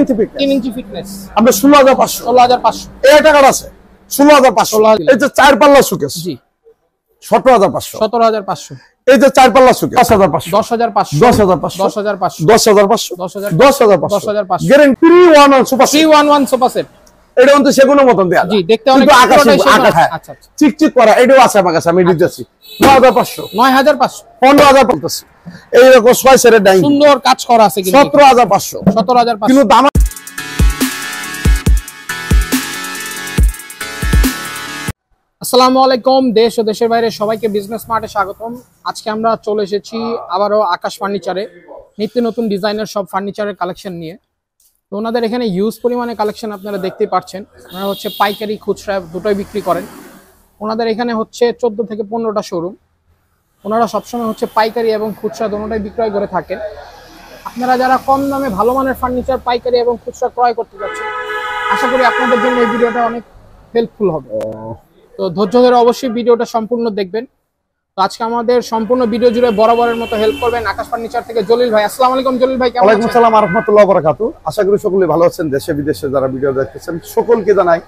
ইঞ্চি fitness 3 ইঞ্চি fitness আমরা 16500 16500 এই টাকাটা আছে 16500 এই যে 4 পাল্লা সুকেস জি 17500 এই যে 4 পাল্লা সুকেস 10500 10500 গ্যারান্টি 311 সোফা সেট এটা কিন্তু সেগুনের মতন দেয়া জি দেখতে অনেক আকাশে আচ্ছা চিকচিক করা এটাও আছে আমার কাছে আমি দিতেছি 9500 15000 বলতেছি এই রকম 6 সেটের ডাইনিং সুন্দর কাজ করা আছে কিন্তু 17500 কিন্তু দাম। আসসালামু আলাইকুম, দেশ ও দেশের বাইরে সবাইকে বিজনেস স্মার্টে স্বাগতম। আজকে আমরা চলে এসেছি আবারও আকাশ ফার্নিচারে নিত্য নতুন ডিজাইনের সব ফার্নিচারের কালেকশন নিয়ে। তো ওনাদের এখানে হিউজ পরিমাণে কালেকশন আপনারা দেখতেই পাচ্ছেন। ওনারা হচ্ছে পাইকারি খুচরা দুটোই বিক্রি করেন। ওনাদের এখানে হচ্ছে 14 থেকে 15টা শোরুম। ওনারা সবসময় হচ্ছে পাইকারি এবং খুচরা দুটোই বিক্রয় করে থাকেন। আপনারা যারা কম দামে ভালো মানের ফার্নিচার পাইকারি এবং খুচরা ক্রয় করতে যাচ্ছেন, আশা করি আপনাদের জন্য এই ভিডিওটা অনেক হেল্পফুল হবে। তো ধৈর্য ধরে অবশ্যই ভিডিওটা সম্পূর্ণ দেখবেন। তো আজকে আমাদের সম্পূর্ণ ভিডিও জুড়ে বরাবরের মতো হেল্প করবেন আকাশ ফার্নিচার থেকে জলিল ভাই। আসসালামু আলাইকুম জলিল ভাই, কেমন আছেন? ওয়ালাইকুম আসসালাম ওয়া রাহমাতুল্লাহি ওয়া বারাকাতুহু। আশা করি সকলে ভালো আছেন। দেশে বিদেশে যারা ভিডিও দেখতেছেন সকলকে জানাই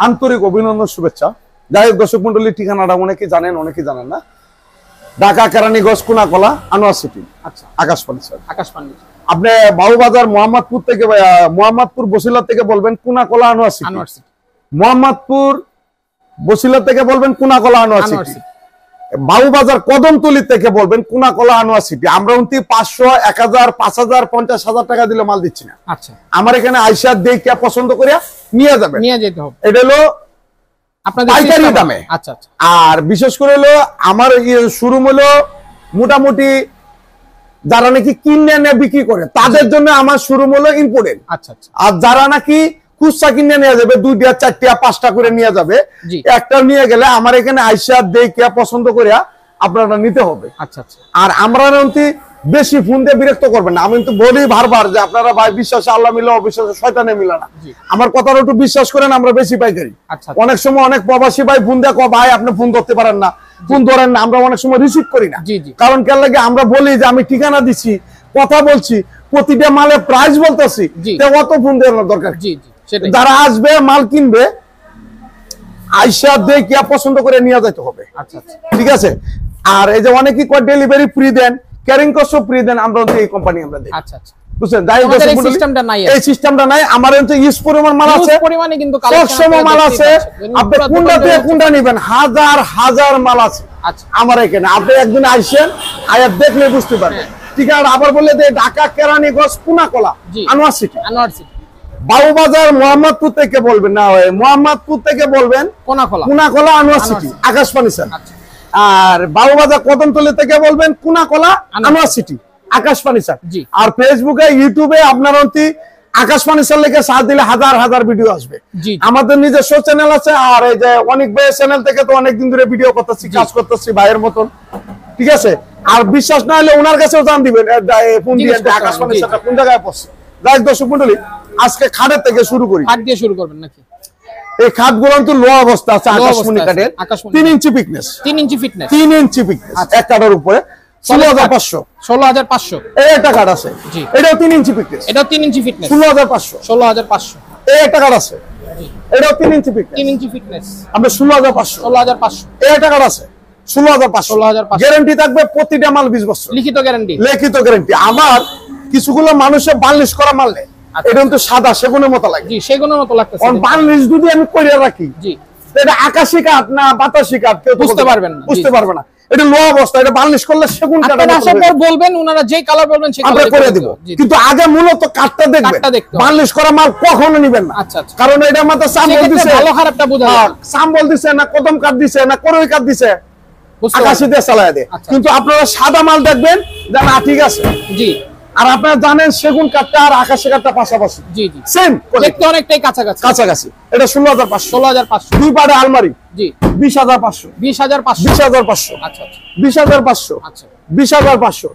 আন্তরিক অভিনন্দন, শুভেচ্ছা। যাই হোক দর্শক মণ্ডলী, ঠিকানাটা অনেকেই জানেন অনেকেই জানেন না। ঢাকা কেরানীগঞ্জ কোনাকলা আনোয়ার সিটি। আচ্ছা, আকাশ ফার্নিচার। আপনি বাবুবাজার মোহাম্মদপুর থেকে মোহাম্মদপুর বসিলা থেকে বলবেন কোনাকলা আনোয়ার সিটি। মোহাম্মদপুর বসিলা থেকে বলবেন কোনাকলা আনোয়ার সিটি। বাবুবাজার কদমতলী থেকে বলবেন কোনাকলা আনোয়ার সিটি। আমরা 500, 1000, 5000, 50000 টাকা দিলে মাল দিচ্ছি না। আচ্ছা, আমার এখানে আইসা দেখে পছন্দ করে নিয়ে যাবেন, নিয়ে যেতে হবে। এটা হলো আপনাদের পাইকারি দামে। আচ্ছা আচ্ছা। আর বিশেষ করে হলো আমার শোরুম হলো মোটামুটি যারা নাকি কিনে এনে বিক্রি করে তাদের জন্য আমার শোরুম হলো ইম্পোর্টেন্ট। আচ্ছা আচ্ছা। আর যারা নাকি খুচরা কিনে নিয়ে যাবে 2টা 4টা 5টা করে নিয়ে যাবে, একটা নিয়ে গেলে আমার এখানে আইসা দেখে পছন্দ করে আপনারা নিতে হবে। আচ্ছা আচ্ছা। আর আমরা বেশি ফোন দিয়ে বিরক্ত করবেন না। আমি কিন্তু বলি বারবার যে আপনারা ভাই বিশ্বাসে আল্লাহ মিলে, অবিশ্বাসে শয়তানে মিলে না। আমার কথাটা একটু বিশ্বাস করেন, আমরা বেশি পাইকারি। অনেক সময় অনেক প্রবাসী ভাই ফোন দিয়ে ভাই আপনি ফোন ধরতে পারেন না, ফোন ধরেন না, আমরা অনেক সময় রিসিভ করি না। কারণ কেন লাগে আমরা বলি যে আমি ঠিকানা দিচ্ছি, কথা বলছি, প্রতিটা মালের প্রাইস বলতেছি, অত ফোন দেওয়ার দরকার। যারা আসবে মাল কিনবে আইসা দেখে পছন্দ করে নিয়ে যেতে হবে। আচ্ছা আচ্ছা, ঠিক আছে। আর এই যে অনেকেই ডেলিভারি ফ্রি দেন, ক্যারিং কস্ট ফ্রি দেন, আমরা এই কোম্পানি আমরা দেই। আচ্ছা আচ্ছা, বুঝছেন? এই সিস্টেমটা নাই, এই সিস্টেমটা নাই। আমার ইউজ পরিমাণ মাল আছে, পরিমাণে কিন্তু কালেকশন মাল আছে। আপনি কোনটা থেকে কোনটা নেবেন, হাজার হাজার মাল আছে আমার এখানে। আপনি একদিন আইসেন, আয়া দেখলে বুঝতে পারবেন। ঠিক আছে। আবার বললে যে ঢাকা কেরানীগঞ্জ কোনাকলা আনোয়ার সিটি। বাবুবাজার মোহাম্মদপুর থেকে বলবেন না, মোহাম্মদপুর থেকে বলবেন কোনাকলা আনোয়ার সিটি আকাশ ফার্নিচার। আর বাবুবাজার কদমতলী থেকে বলবেন কোনাকলা আনোয়ার সিটি আকাশ ফার্নিচার। আর ফেসবুকে ইউটিউবে আপনার আকাশ ফার্নিচার লিখে সার্চ দিলে হাজার হাজার ভিডিও আসবে। আমাদের নিজস্ব চ্যানেল আছে। আর এই যে অনেক ভাইয়ের চ্যানেল থেকে তো অনেকদিন ধরে ভিডিও করতেছি, কাজ করতেছি ভাইয়ের মতন। ঠিক আছে। আর বিশ্বাস না হলে ওনার কাছেও জান দিবেন, ফোন দিয়ে আকাশ ফার্নিচারটা কোন জায়গায় পড়ছে। যাই দর্শক মণ্ডলী, আজকে খাটের থেকে শুরু করি। খাট দিয়ে শুরু করবেন নাকি? এই খাটগুলো তো লো অবস্থা আছে, আকাশমণি কাঠের, 3 ইঞ্চি ফিটনেস। 3 ইঞ্চি ফিটনেস, 3 ইঞ্চি ফিটনেস। এক কাঠের উপরে 16500 এই একটা কাঠ আছে। জি, এটাও 3 ইঞ্চি ফিটনেস, এটাও 3 ইঞ্চি ফিটনেস 16500 এই একটা কাঠ আছে। জি, এটাও 3 ইঞ্চি ফিটনেস, 3 ইঞ্চি ফিটনেস আমরা 16500 এই একটা কাঠ আছে 16500 গ্যারান্টি থাকবে প্রতিটা মাল 20 বছর লিখিত গ্যারান্টি। আমার কিছুগুলো মানুষের বার্নিশ করা মাল নেই, এটা কিন্তু সাদা সেগুনের মতো লাগে। জি, সেগুনের মতো লাগতেছে। কারণ বার্নিশ যদি আমি কইরা রাখি, জি, এটা আকাশী কাঠ না বাতাসি কাঠ কেউ বুঝতে পারবেন না, বুঝতে পারবে না। এটা লো অবস্থা, এটা বার্নিশ করলে সেগুন কাঠ। আপনি আসার পর বলবেন, ওনারা যে কালার বলবেন সেই কালার করে দিব। কিন্তু আগে মূলত কাঠটা দেখবেন, বার্নিশ করা মাল কখনো নেবেন না। আচ্ছা আচ্ছা। কারণ এটা মাথা সাম্বল দিছে, ভালো খারাপটা বোঝা যায়। সাম্বল দিছে না কদম কাঠ দিছে না করই কাঠ দিছে, আকাশী দিয়ে চালায় দেয়। কিন্তু আপনারা সাদা মাল দেখবেন যে না ঠিক আছে। জি। আর আপনারা জানেন সেগুন কাঠটা আর আকাশী কাঠটা পাশাপাশি। জি জি, সেম দেখতে অনেকটাই কাছাকাছি। এটা 16500 দুই পাড়ে আলমারি। জি, 20500 আচ্ছা আচ্ছা, 20500 আচ্ছা, 20500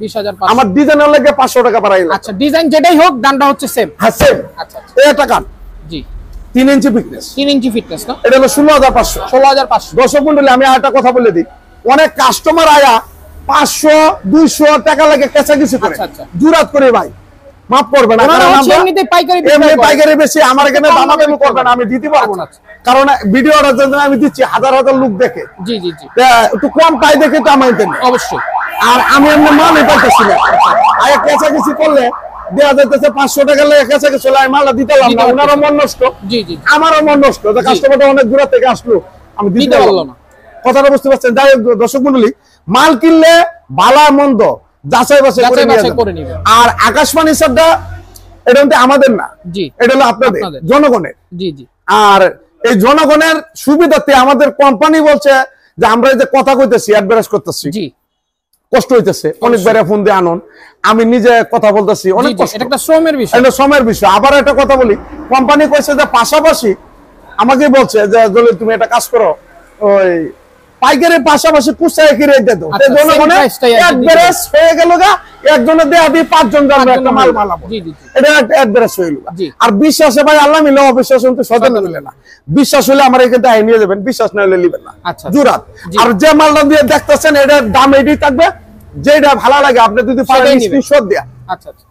আমার ডিজাইনের লাগে 500 টাকা বাড়াইল। আচ্ছা, ডিজাইন যেটাই হোক দামটা হচ্ছে সেম। হ্যাঁ সেম। আচ্ছা আচ্ছা, এই একটা কাঠ। জি, 3 ইঞ্চি ফিটনেস, 3 ইঞ্চি ফিটনেস না, এটা হলো 16500 দর্শক মণ্ডলী, আমি আরেকটা কথা বলে দিই। অনেক কাস্টমার আয়া 500 200 টাকা লাগে কেঁচা কিছু করে জুরাত করে ভাই মাফ করবেন না, কারণ আমরা এমনিতে পাইকারি এমনি পাইকারি বেশি, আমার এখানে দামাদামি করবেন আমি দিতে পারবো না, কারণ ভিডিওটার জন্য আমি দিচ্ছি হাজার হাজার লোক দেখে। জি জি জি, একটু কম পাই দেখে তো আমার অবশ্যই। আর আমি এমনি মালই পাইতেছি না, আগে কেঁচাকেচি করলে দেওয়া যাইতেছে 500 টাকা লাগে কেঁচাকেচি হলে আমি মালটা দিতে পারলাম না, ওনারও মন নষ্ট, জি জি, আমারও মন নষ্ট, কাস্টমারটা অনেক দূর থেকে আসলো আমি দিতে পারলাম না, কথাটা বুঝতে পারছেন? যাই হোক দর্শক মন্ডলী, মাল কিনলে ভালো মন্দ যাচাই বাছাই করে নিয়ে যাবেন। আর আকাশ ফার্নিচারটা এটা কিন্তু আমাদের না, জি, এটা হলো আপনাদের জনগণের। জি জি, আর এই জনগণের সুবিধাতে আমাদের কোম্পানি বলছে যে আমরা এই যে কথা কইতেছি অ্যাডভার্টাইজ করতেছি, জি, কষ্ট হইতেছে, অনেকবার ফোন দিয়ে আনন, আমি নিজে কথা বলতেছি, অনেক কষ্ট, এটা একটা শ্রমের বিষয়, এটা সময়ের বিষয়। আবার একটা কথা বলি, কোম্পানি কইছে যে পাশাপাশি আমাকে বলছে যে যদি তুমি একটা কাজ করো, ওই পাইকারের পাশাপাশি কুচায় কিনে দিয়ে দাও, জনগণের অ্যাডভার্টাইজ হয়ে গেল গা, একজনের দেয়া দিয়ে 5 জন আমরা একটা মাল বানাবো, এটা একটা অ্যাডভার্টাইজ হইল। আর বিশ্বাসে ভাই আল্লাহ মিলে, অবিশ্বাস কিন্তু শয়তান মিলে না। বিশ্বাস হলে আমার এখানে আই নিয়ে যাবেন, বিশ্বাস না হলে নেবেন না, জুরাত। আর যে মালটা দিয়ে দেখতেছেন এটার দাম এটাই থাকবে, যেটা ভালো লাগে আপনি যদি পারেন স্ক্রিনশট দেয়া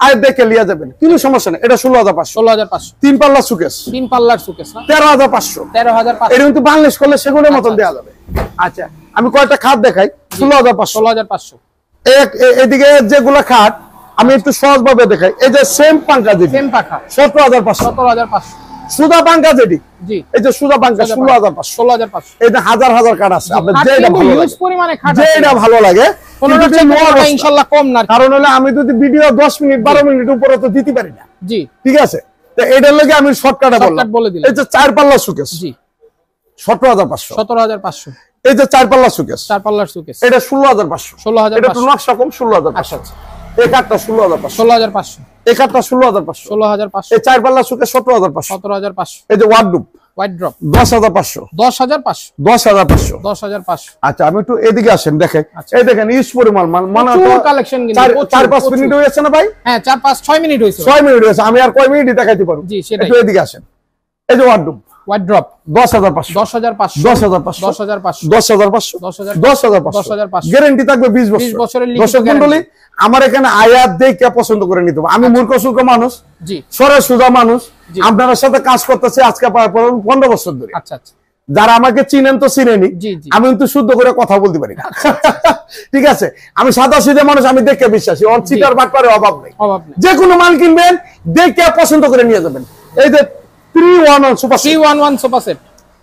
আর দেখে লিয়া যাবেন, কোনো সমস্যা নেই। এটা 16,500, 16,500, 3 পাল্লা সুকেস, 3 পাল্লার সুকেস না, 13,500, 13,500, এটা কিন্তু বাংলাদেশ করলে সেগুলোর মতন দেয়া যাবে। আচ্ছা আমি কয়টা খাট দেখাই, 16,500, 16,500। এদিকে যেগুলা খাট আমি একটু সহজ ভাবে দেখাই, এই যে সেম পাঙ্কা যেটি, সেম পাখা 17,500, 17,500, সুদা পাঙ্কা যেটি, জি, এই যে সুদা পাঙ্কা 16,500, 16,500। এই যে হাজার হাজার কাঠ আছে, আপনি যেটা ভালো লাগে, হিউজ পরিমাণে খাট আছে, যেটা ভালো লাগে, 15 টাকা ইনশাআল্লাহ কম না, কারণ হলো আমি যদি ভিডিও 10 মিনিট 12 মিনিট উপরে তো দিতে পারি না, জি, ঠিক আছে? তো এটার লাগে আমি শর্টকাটে বলে দিলাম। এই যে 4 পাল্লা সুকেস, জি, 17,500, 17,500। এই যে 4 পাল্লা সুকেস, 4 পাল্লার সুকেস, এটা 16,500, 16,500, এটা তো নকশা কম 16,500, এই কাঠটা 16,500, 16,500, এই কাঠটা 16,500, 16,500, এই 4 পাল্লা সুকেস 17,500, 17,500। এই যে ওয়ার্ডরোব হোয়াইট ড্রপ 10,500, 10,500, 10,500, 10,500। আচ্ছা আমি একটু এদিকে আসেন, দেখেন এই দেখেন ইউজ পরিমাণ মাল, মানে কালেকশন কিন্তু 4-5 মিনিট হয়েছে না ভাই? হ্যাঁ 4-5-6 মিনিট হয়েছে, 6 মিনিট হয়েছে, আমি আর কয় মিনিট দেখাইতে পারবো? জি সেটাই। একটু এদিকে আসেন, এই যে ওয়ার্ডরোব হোয়াইট ড্রপ 10,500, 10,500, 10,500, 10,500, 10,500, 10,500, 10,500, গ্যারান্টি থাকবে 20 বছর। বছরের দর্শক মণ্ডলী, আমার এখানে আয়াত দেখে পছন্দ করে নিতে হবে। আমি মূর্খ সূর্খ মানুষ, জি, সরে সোজা মানুষ, আপনার সাথে কাজ করতেছে আজকে 15 বছর ধরে। আচ্ছা আচ্ছা, যারা আমাকে চিনেন তো চিনেনি, জি জি, আমি কিন্তু শুদ্ধ করে কথা বলতে পারি না, ঠিক আছে? আমি সাদা সিধে মানুষ, আমি দেখে বিশ্বাসী, ওর চিটার বাটপারে অভাব নেই। যে কোনো মাল কিনবেন দেখে পছন্দ করে নিয়ে যাবেন। এই যে 311 সুপার সেট, 311 সোফা সেট,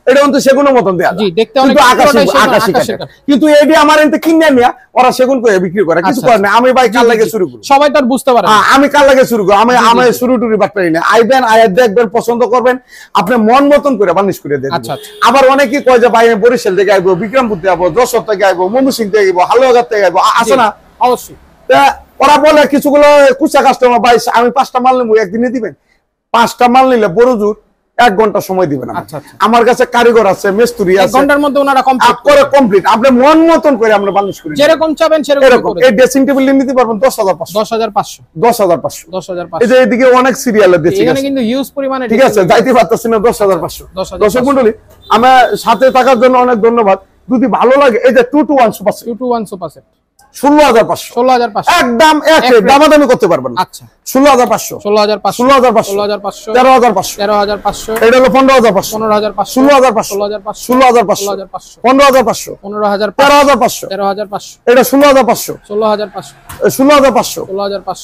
এটা কিন্তু সেগুন মতন দেয়া, জি, দেখতে অনেক আকাশী কাঠের, কিন্তু এডি আমার এতে কিনে নিয়া ওরা সেগুন করে বিক্রি করে, কিছু করে না। আমি ভাই কাল লাগে শুরু করি, সবাই তো আর বুঝতে পারে না, আমি কাল লাগে শুরু করি, আমি শুরু টুরি বাটপারি না। আইবেন, আয়াত দেখবেন, পছন্দ করবেন, আপনি মন মতন করে বানিশ করে দেন। আবার অনেকেই কয় যে ভাই আমি বরিশাল থেকে আইবো, বিক্রমপুর থেকে আইবো, যশোর থেকে আইবো, ময়মনসিং থেকে আইবো, হালুয়াঘাট থেকে আইবো, আসে না? অবশ্যই। ওরা বলে কিছুগুলো কুচা কাস্টমার, ভাই আমি 5টা মাল নেবো, একদিনে দিবেন? 5টা মাল নিলে বড় জোর 1 ঘন্টা সময় দিবেন। আমার কাছে কারিগর আছে, মিস্ত্রি আছে, 1 ঘন্টার মধ্যে ওনারা কমপ্লিট। আপনি মন মতন করে আমরা বানিশ করি, যেরকম চাবেন সেরকম। এই ড্রেসিং টেবিল নিতে পারবেন 10,500, 10,500, 10,500, 10,500। এই যে এদিকে অনেক সিরিয়ালের ড্রেসিং আছে, এখানে কিন্তু হিউজ পরিমাণে, ঠিক আছে? যাইতে পারতাছি না, 10,500। দর্শক মণ্ডলী, আমার সাথে থাকার জন্য অনেক ধন্যবাদ। যদি ভালো লাগে, এই যে 221 সুপার সেট, 221 সুপার সেট 16,500, 16,500, একদম এক রেট, দামাদামি করতে পারবেন না। আচ্ছা 16,500, 16,500, 16,500, 16,500, 13,500, 13,500, এটা হলো 15,500, 15,500, 16,500, 16,500, 16,500, 15,500, 15,500, 13,500, 13,500, এটা 16,500, 16,500, 16,500,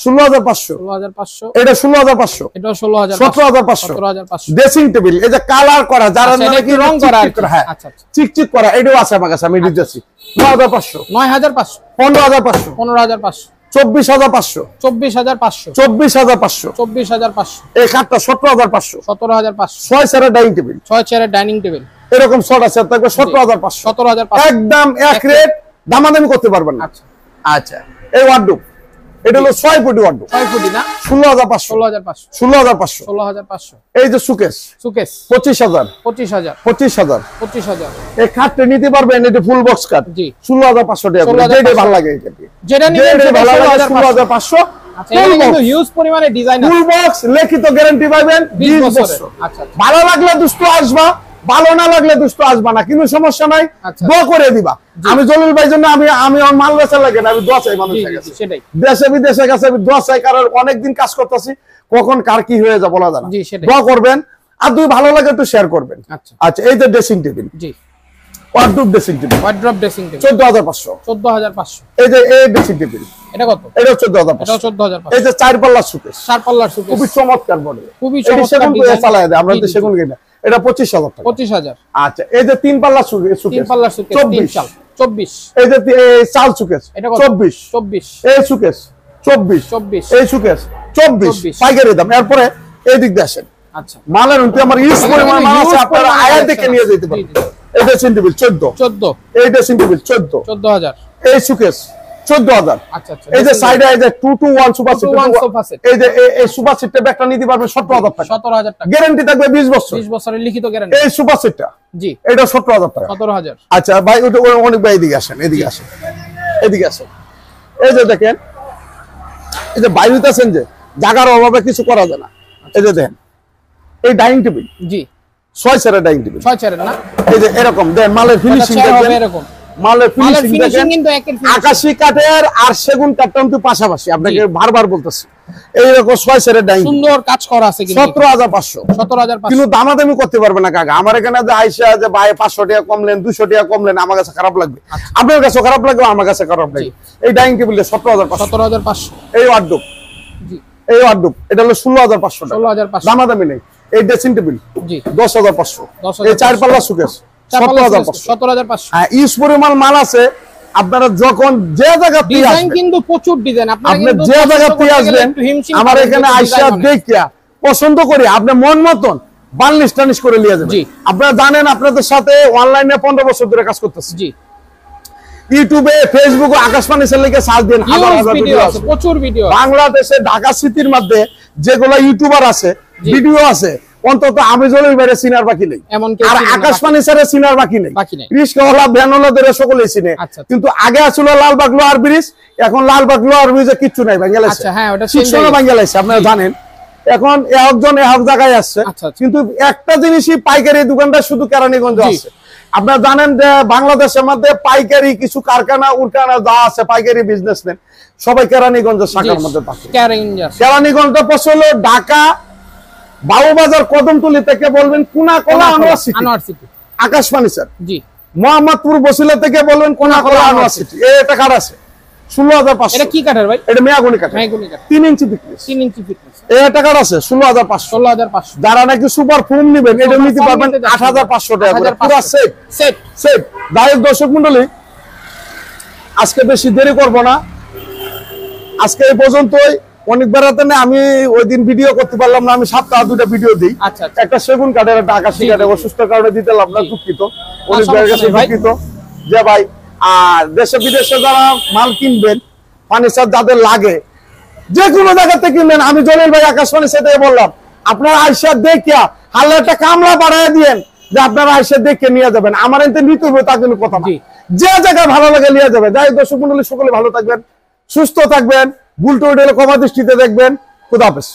16,500, 16,500, এটা 16,500, এটা 16,500, 17,500, 17,500। ড্রেসিং টেবিল, এই যে কালার করা, যারা নাকি রং করা, হ্যাঁ চিকচিক করা, এটাও আছে আমার কাছে, আমি দিতেছি 9,500, 9,500, 15,500, 15,500, 24,500, 24,500, 24,500, 24,500, এই খাটটা 17,500, 17,500, 6 চেয়ারের ডাইনিং টেবিল, 6 চেয়ারের ডাইনিং টেবিল, এরকম 6টা চেয়ার থাকবে 17,500, 17,500, একদম এক রেট, দামাদামি করতে পারবেন না। আচ্ছা এই ওয়ার্ডরোব, এটা হলো 6 ফুটি ওয়ার্ডরোব, 6 ফুটি না, 16,500, 16,500, 16,500, 16,500। এই যে সুকেস, সুকেস 25,000, 25,000, 25,000, 25,000। এই খাটটা নিতে পারবেন, এটা ফুল বক্স কাট, জি 16,500 টাকা, যেটা ভালো লাগে, যেটা নিবেন ভালো লাগে 16,500। আচ্ছা এখানে কিন্তু হিউজ পরিমাণে ডিজাইন আছে, ফুল বক্স লিখিত গ্যারান্টি পাবেন 20 বছর। আচ্ছা ভালো লাগলে দোস্ত আসবা, ভালো না লাগলে দুষ্ট আসবা না, কিন্তু সমস্যা নাই, আচ্ছা। দোয়া করে দিবা। আমি জলিল ভাই জন্য আমি আমার মাল বেচা লাগে না, আমি দোয়া চাই মানুষের কাছে, সেটাই দেশে বিদেশের কাছে আমি দোয়া চাই, কারণ অনেকদিন কাজ করতেছি, কখন কার কি হয়ে যায় বলা যায় না। দোয়া করবেন, আর দুই ভালো লাগে একটু শেয়ার করবেন। আচ্ছা, এই যে ড্রেসিং টেবিল, জি wardrobe dressing table, wardrobe dressing table 14500, 14500। এই যে এই ড্রেসিং টেবিল, এটা কত? এটা 14500, এটা 14500। এই যে 4 পাল্লার সুকেস, 4 পাল্লার সুকেস, খুবই চমৎকার মডেল, খুবই চমৎকার সেগুন দিয়ে চালায় দেয়, আমরা তো সেগুন কিনা, এটা 25000 টাকা, 25000। আচ্ছা, এই যে 3 পাল্লার সুকেস, 3 পাল্লার সুকেস 24। এই যে চাল সুকেস, এটা কত? 24। এই সুকেস 24। এই সুকেস 24 পাইকারি দাম। এরপরে এই দিক দিয়ে আসেন। আচ্ছা, মালের উন্নতি আমার ইউজ পরিমাণ মাল আছে, আপনারা আয়াত দেখে নিয়ে যেতে পারেন। এই ড্রেসিং টেবিল 14। এই ড্রেসিং টেবিল 14000। এই সুকেস 14000। আচ্ছা, এই যে সাইডে এই যে 2 to 1 সুপার সিট, এই যে এই সুপার সিটটা ব্যাগটা নিতে পারবেন 17000 টাকা, 17000 টাকা গ্যারান্টি থাকবে 20 বছর, 20 বছরের লিখিত গ্যারান্টি। এই সুপার সিটটা, জি এটা 17000 টাকা, 17000। আচ্ছা ভাই, ওটা অনেক ভাই এদিকে আসেন, এদিকে আসেন, এদিকে আসেন। এই যে দেখেন, এই যে বাইরে আছেন যে জায়গার অভাবে কিছু করা যায় না, এই যে দেখেন এই ডাইনিং টেবিল, জি 6 চেয়ারের ডাইনিং টেবিল, 6 চেয়ারের না, এই যে এরকম দেন, মালের ফিনিশিং দেখেন, এরকম মালের ফিনিশিং কিন্তু একের ফিনিশিং, আকাশী কাঠের আর সেগুন কাঠটা কিন্তু পাশাপাশি, আপনাকে বারবার বলতেছি, এই রকম 6 চেয়ারের ডাইনিং সুন্দর কাজ করা আছে, কিন্তু 17500 কিন্তু দামাদামি করতে পারবে না কাকা। আমার এখানে যে আইসা যে ভাই 500 টাকা কমলেন, 200 টাকা কমলেন, আমার কাছে খারাপ লাগবে, আপনার কাছে খারাপ লাগবে, আমার কাছে খারাপ লাগবে। এই ডাইনিং টেবিলে 17500। এই ওয়ার্ডরোব, জি এই ওয়ার্ডরোব এটা হলো 16500 টাকা, 16500 দামাদামি নেই। এই ড্রেসিং টেবিল, জি 10500। এই 4 পাল্লা সুকেস 17500। হ্যাঁ, ইউজ পরিমাণ মাল আছে, আপনারা যখন যে জায়গা দিয়ে আসবেন, কিন্তু প্রচুর ডিজাইন, আপনারা যে জায়গা দিয়ে আসবেন, আমার এখানে আইসা দেখিয়া পছন্দ করে আপনি মন মতন বার্নিশ টার্নিশ করে নিয়ে যাবেন। আপনারা জানেন, আপনাদের সাথে অনলাইনে 15 বছর ধরে কাজ করতেছি, জি ইউটিউবে, ফেসবুকে আকাশ ফার্নিচার লিখে সার্চ দেন, হাজার হাজার ভিডিও আছে, প্রচুর ভিডিও। বাংলাদেশে ঢাকা সিটির মধ্যে যেগুলো ইউটিউবার আছে, ভিডিও আছে, অন্তত আমি জলের বাইরে সিনার বাকি নেই, আর আকাশ ফার্নিচারের সিনার বাকি নেই। রিস্কওয়ালা ভ্যানওয়ালাদের সকলেই চিনে, কিন্তু আগে আসলে লালবাগ লোহার ব্রিজ, এখন লালবাগ লোহার ব্রিজে কিচ্ছু নাই, বাংলাদেশে বাংলাদেশে আপনারা জানেন। এখন একজন এক জায়গায় আসছে, কিন্তু একটা জিনিসই পাইকারি দোকানটা শুধু কেরানীগঞ্জ আছে। আপনারা জানেন যে বাংলাদেশের মধ্যে পাইকারি কিছু কারখানা উরখানা যা আছে, পাইকারি বিজনেসম্যান সবাই কেরানীগঞ্জের শাখার মধ্যে থাকে। কেরানীগঞ্জটা পছন্দ ঢাকা বাবুবাজার কদমতলী থেকে বলবেন কোনাকলা আনোয়ার সিটি আকাশ ফার্নিচার, জি মোহাম্মদপুর বসিলা থেকে বলবেন কোনাকলা আনোয়ার সিটি। এটা কাঠ আছে 16500। এটা কি কাঠের ভাই? এটা মেয়াগুনি কাঠ, 3 ইঞ্চি ফিটনেস, 3 ইঞ্চি ফিটনেস। এটা কাঠ আছে 16500, 16500। যারা নাকি সুপার ফোম নেবেন, এটা নিতে পারবেন 8500 টাকা করে, পুরো সেট সেট সেট। দর্শক মণ্ডলী, আজকে বেশি দেরি করব না, আজকে এই পর্যন্তই। অনেক বেড়াতে না, আমি ওই দিন ভিডিও করতে পারলাম না, আমি সপ্তাহে 2টা ভিডিও দিই। একটা সেগুন কাঠের, একটা আকাশী কাঠের, অসুস্থ কারণে দিতে পারলাম না, দুঃখিত, অনেক দুঃখিত যে ভাই। আর দেশে বিদেশে যারা মাল কিনবেন, ফার্নিচার যাদের লাগে, যে কোনো জায়গা থেকে কিনবেন, আমি জলিল ভাই আকাশ ফার্নিচার থেকে বললাম, আপনারা আইসা দেখিয়া হালে একটা কামলা বাড়াই দিয়েন, যে আপনারা আইসা দেখে নিয়ে যাবেন। আমার এতে নিতে হবে তার জন্য কথা, যে জায়গায় ভালো লাগে নিয়ে যাবে। যাই দর্শক মন্ডলী, সকলে ভালো থাকবেন, সুস্থ থাকবেন, ভুল টুল কমা দৃষ্টিতে দেখবেন। খুদা হাফেজ।